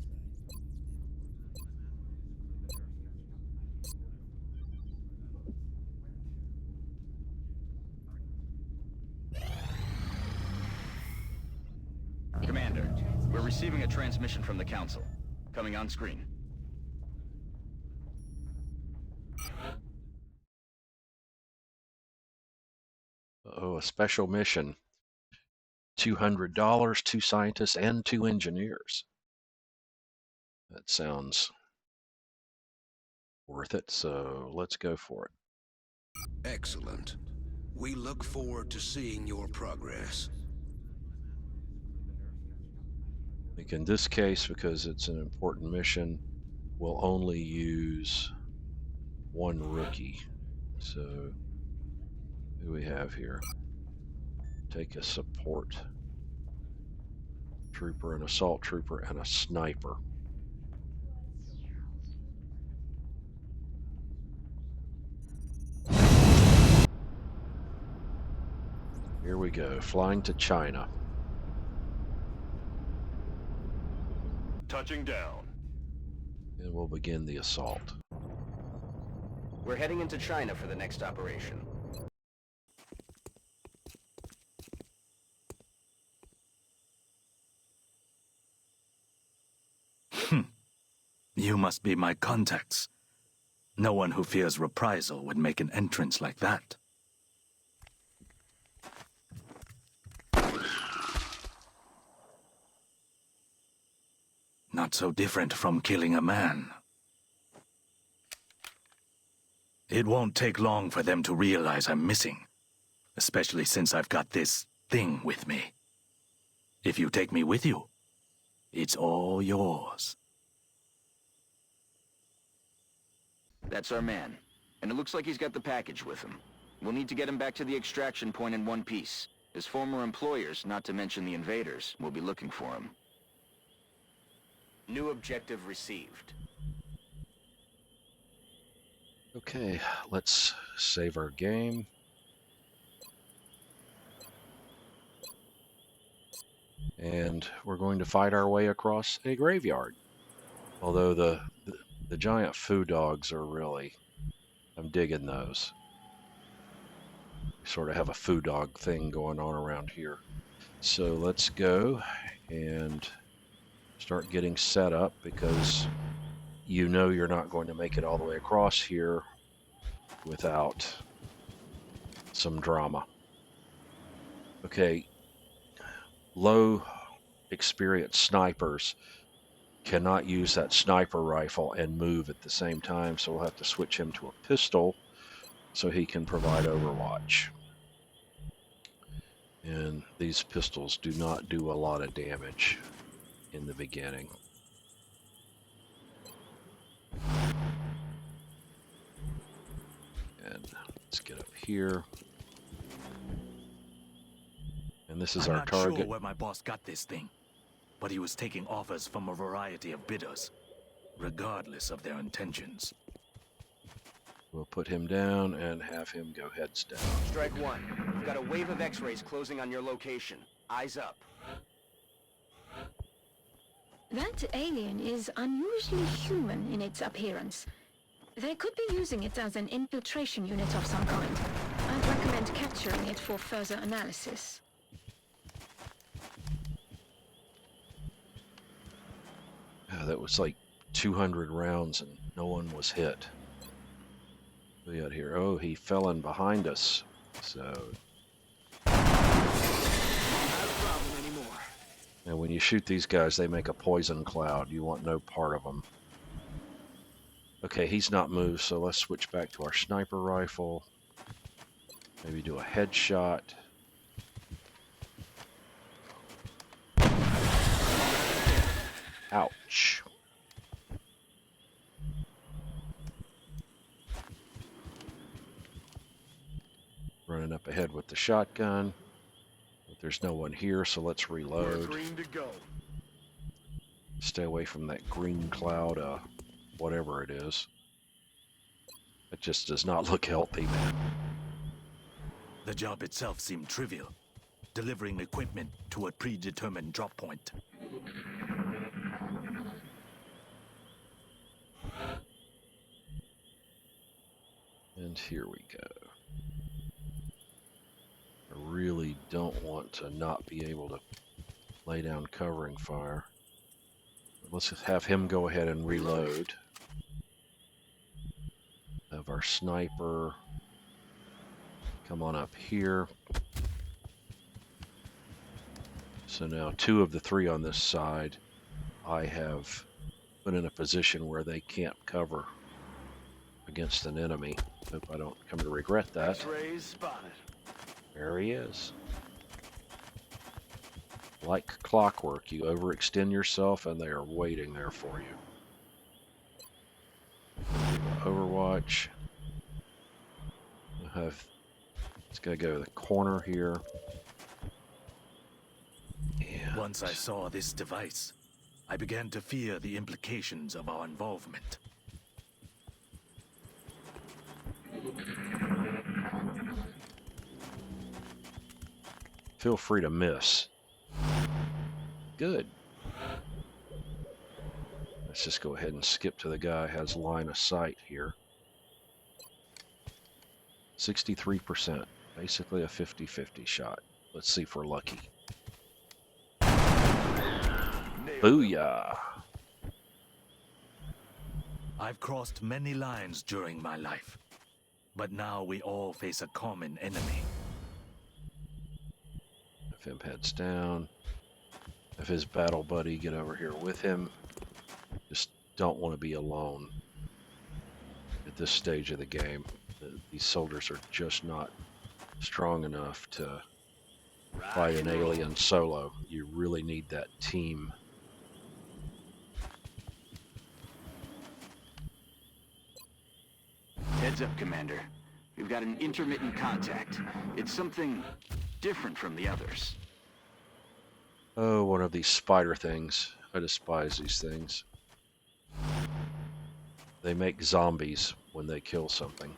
Commander, we're receiving a transmission from the Council. Coming on screen. Oh, a special mission. $200, 2 scientists, and 2 engineers. That sounds worth it, so let's go for it. Excellent. We look forward to seeing your progress. Like in this case, because it's an important mission, we'll only use 1 rookie. So, who do we have here? Take a support trooper, an assault trooper, and a sniper. Here we go, flying to China. Touching down. And we'll begin the assault. We're heading into China for the next operation. You must be my contacts. No one who fears reprisal would make an entrance like that. Not so different from killing a man. It won't take long for them to realize I'm missing, especially since I've got this thing with me. If you take me with you, it's all yours. That's our man. And it looks like he's got the package with him. We'll need to get him back to the extraction point in one piece. His former employers, not to mention the invaders, will be looking for him. New objective received. Okay, let's save our game. And we're going to fight our way across a graveyard. Although the giant foo dogs are really, I'm digging those. We sort of have a foo dog thing going on around here. So let's go and start getting set up, because you know you're not going to make it all the way across here without some drama. Okay, low experienced snipers cannot use that sniper rifle and move at the same time, so we'll have to switch him to a pistol so he can provide overwatch. And these pistols do not do a lot of damage in the beginning. And let's get up here. And this is our target. I'm not sure where my boss got this thing, but he was taking offers from a variety of bidders, regardless of their intentions. We'll put him down and have him go heads down. Strike one. We've got a wave of X-rays closing on your location. Eyes up. That alien is unusually human in its appearance. They could be using it as an infiltration unit of some kind. I'd recommend capturing it for further analysis. That was like 200 rounds and no one was hit. What do we got here? Oh, he fell in behind us. So. Not a problem anymore. And when you shoot these guys, they make a poison cloud. You want no part of them. Okay, he's not moved, so let's switch back to our sniper rifle. Maybe do a headshot. Ouch. Running up ahead with the shotgun. But there's no one here, so let's reload. We're green to go. Stay away from that green cloud of whatever it is. It just does not look healthy, man. The job itself seemed trivial, delivering equipment to a predetermined drop point. And here we go. I really don't want to not be able to lay down covering fire. Let's have him go ahead and reload. Have our sniper come on up here. So now 2 of the 3 on this side I have put in a position where they can't cover against an enemy. Hope I don't come to regret that. X-rays spotted. There he is. Like clockwork, you overextend yourself and they are waiting there for you. Overwatch. It's got to go to the corner here. And Once I saw this device, I began to fear the implications of our involvement. feel free to miss. Good. Let's just go ahead and skip to the guy who has line of sight here. 63%. Basically a 50-50 shot. Let's see if we're lucky. Booyah! I've crossed many lines during my life, but now we all face a common enemy. If him heads down, if his battle buddy get over here with him, just don't want to be alone at this stage of the game. These soldiers are just not strong enough to fight an alien solo. You really need that team. Heads up, Commander. We've got an intermittent contact. It's something different from the others. Oh, one of these spider things. I despise these things. They make zombies when they kill something.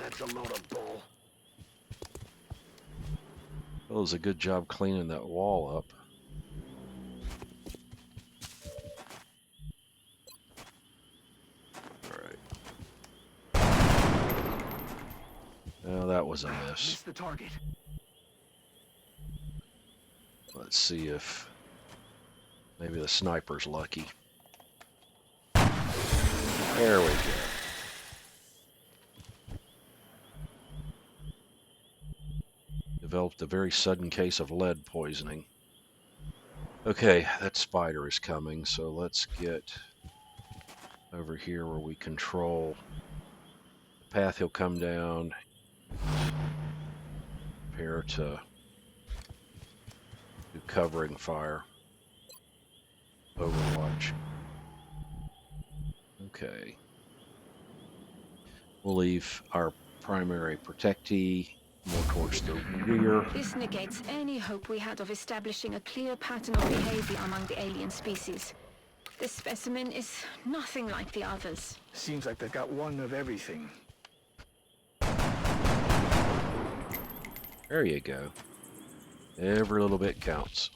That's a load of bull. Well, it was a good job cleaning that wall up. Well, that was a miss. Missed the target. Let's see if maybe the sniper's lucky. There we go. Developed a very sudden case of lead poisoning. Okay, that spider is coming, so let's get over here where we control the path he'll come down. Prepare to do covering fire. Overwatch. Okay. We'll leave our primary protectee more towards the rear. This negates any hope we had of establishing a clear pattern of behavior among the alien species. This specimen is nothing like the others. Seems like they've got one of everything. There you go. Every little bit counts.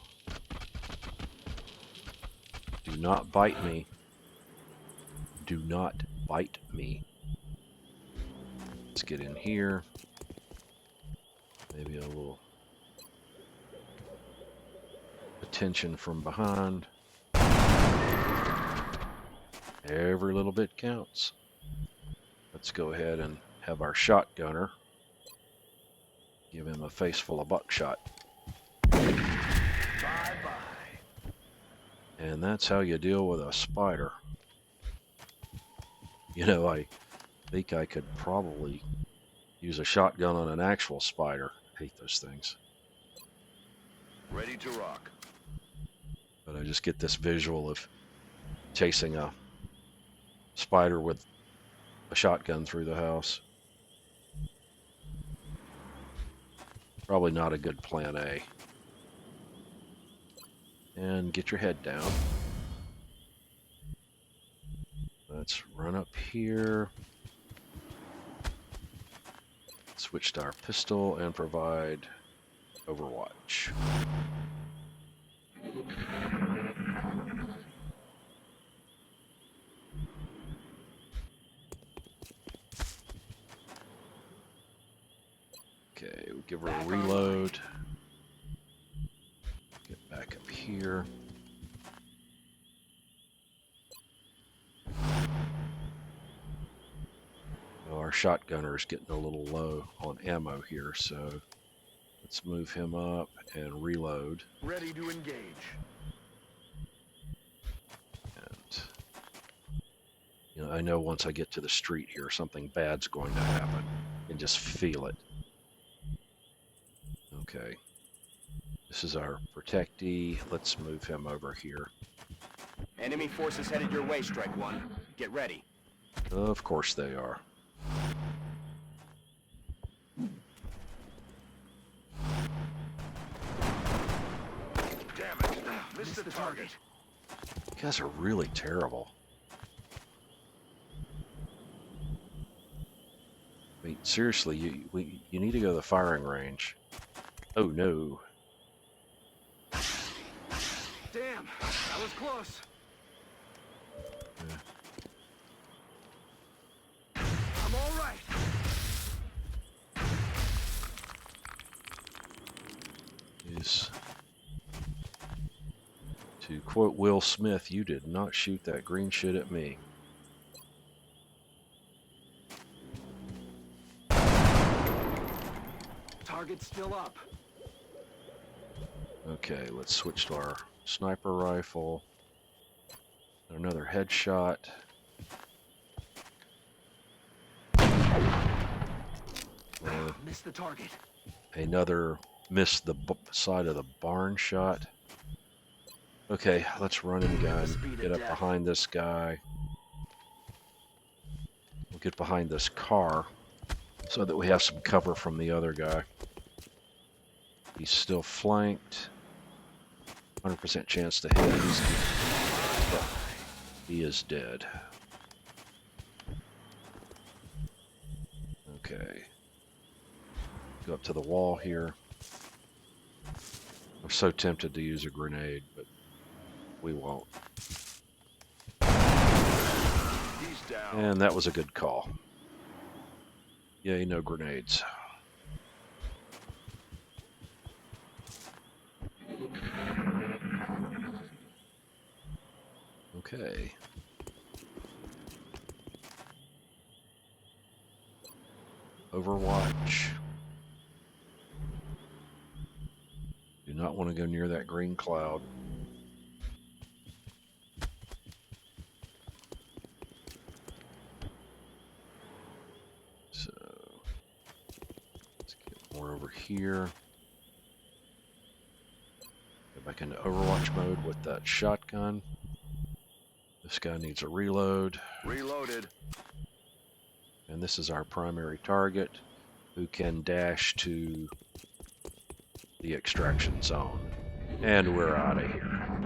Do not bite me. Do not bite me. Let's get in here. Maybe a little attention from behind. Every little bit counts. Let's go ahead and have our shotgunner give him a face full of buckshot. Bye-bye. And that's how you deal with a spider. You know, I think I could probably use a shotgun on an actual spider. I hate those things. Ready to rock. But I just get this visual of chasing a spider with a shotgun through the house. Probably not a good plan A. And get your head down. Let's run up here. Switch to our pistol and provide overwatch. Okay, we'll give her a reload. Get back up here. Well, our shotgunner is getting a little low on ammo here, so let's move him up and reload. Ready to engage. And I know once I get to the street here, something bad's going to happen. I can just feel it. Okay. This is our protectee. Let's move him over here. Enemy forces headed your way, Strike One. Get ready. Of course they are. Damn it. Missed the target. You guys are really terrible. I mean, seriously, you need to go to the firing range. Oh no. Damn, that was close. Yeah. I'm all right. Is to quote Will Smith, "You did not shoot that green shit at me." Target's still up. Okay, let's switch to our sniper rifle. Another headshot. Missed the target. Another missed the side of the barn shot. Okay, let's run and gun. Get up behind this guy. We'll get behind this car so that we have some cover from the other guy. He's still flanked. 100% chance to hit. He is dead. Okay. Go up to the wall here. I'm so tempted to use a grenade, but we won't. He's down. And that was a good call. Yay, no grenades. Okay. Overwatch. Do not want to go near that green cloud. So, let's get more over here. Go back into Overwatch mode with that shotgun. This guy needs a reload. Reloaded. And this is our primary target, who can dash to the extraction zone. And we're out of here.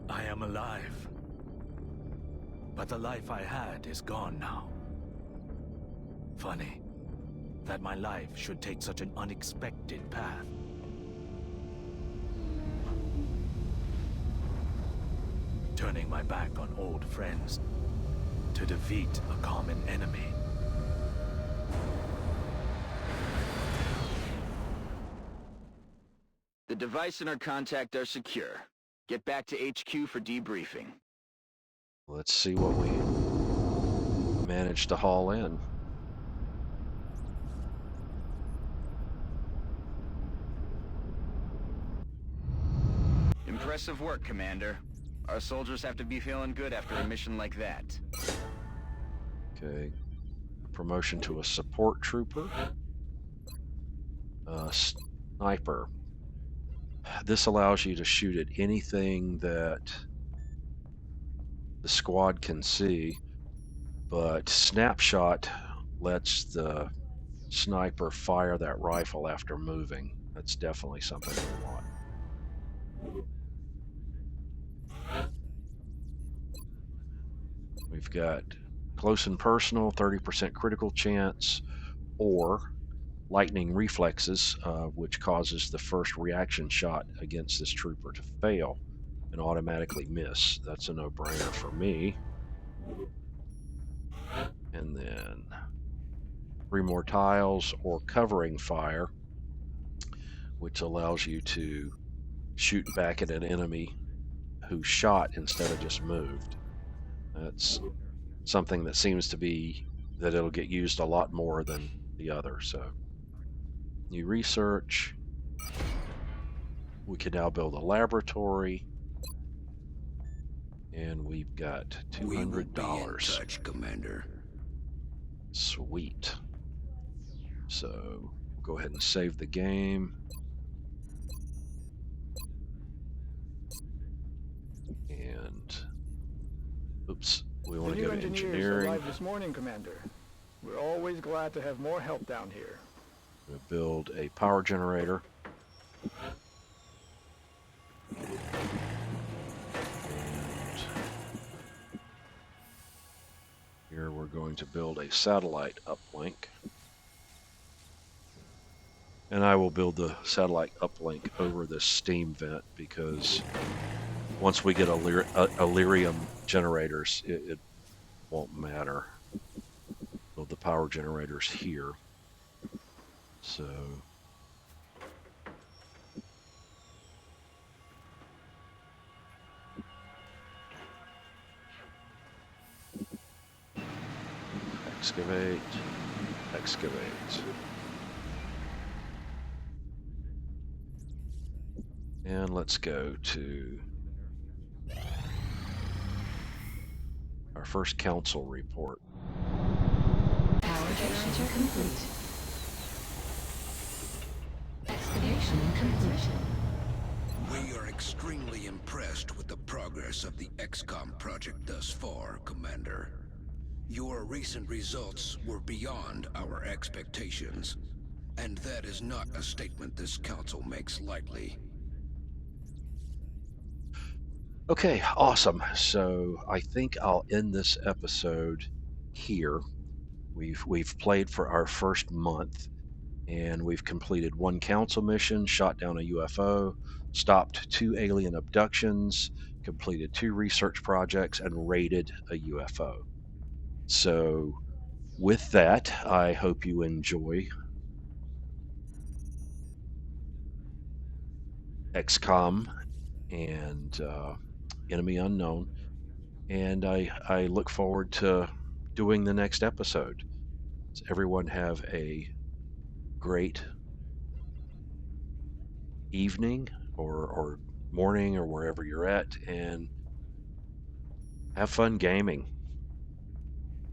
I am alive. But the life I had is gone now. Funny that my life should take such an unexpected path. Turning my back on old friends to defeat a common enemy. The device and our contact are secure. Get back to HQ for debriefing. Let's see what we managed to haul in. Impressive work, Commander. Our soldiers have to be feeling good after a mission like that. Okay. Promotion to a support trooper. Sniper. This allows you to shoot at anything that the squad can see, but snapshot lets the sniper fire that rifle after moving. That's definitely something we want. We've got close and personal, 30% critical chance, or lightning reflexes, which causes the first reaction shot against this trooper to fail and automatically miss. That's a no-brainer for me. And then 3 more tiles or covering fire, which allows you to shoot back at an enemy who shot instead of just moved. That's something that seems to be that it'll get used a lot more than the other. So new research. We can now build a laboratory. And we've got $200. We will be in touch, Commander. Sweet. So we'll go ahead and save the game. And oops, we want The to new go to engineers engineering. arrived this morning, Commander. We're always glad to have more help down here. We'll build a power generator. And here we're going to build a satellite uplink. And I will build the satellite uplink over this steam vent because once we get Illyrium generators, it won't matter. Build the power generators here. So excavate, excavate. And let's go to our first council report. Power generator complete. Excavation complete. We are extremely impressed with the progress of the XCOM project thus far, Commander. Your recent results were beyond our expectations, and that is not a statement this council makes lightly. Okay, awesome. So I think I'll end this episode here. We've played for our first month, and we've completed 1 council mission, shot down a UFO, stopped 2 alien abductions, completed 2 research projects, and raided a UFO. So with that, I hope you enjoy XCOM and Enemy Unknown, and I look forward to doing the next episode. So everyone have a great evening or morning or wherever you're at, and have fun gaming.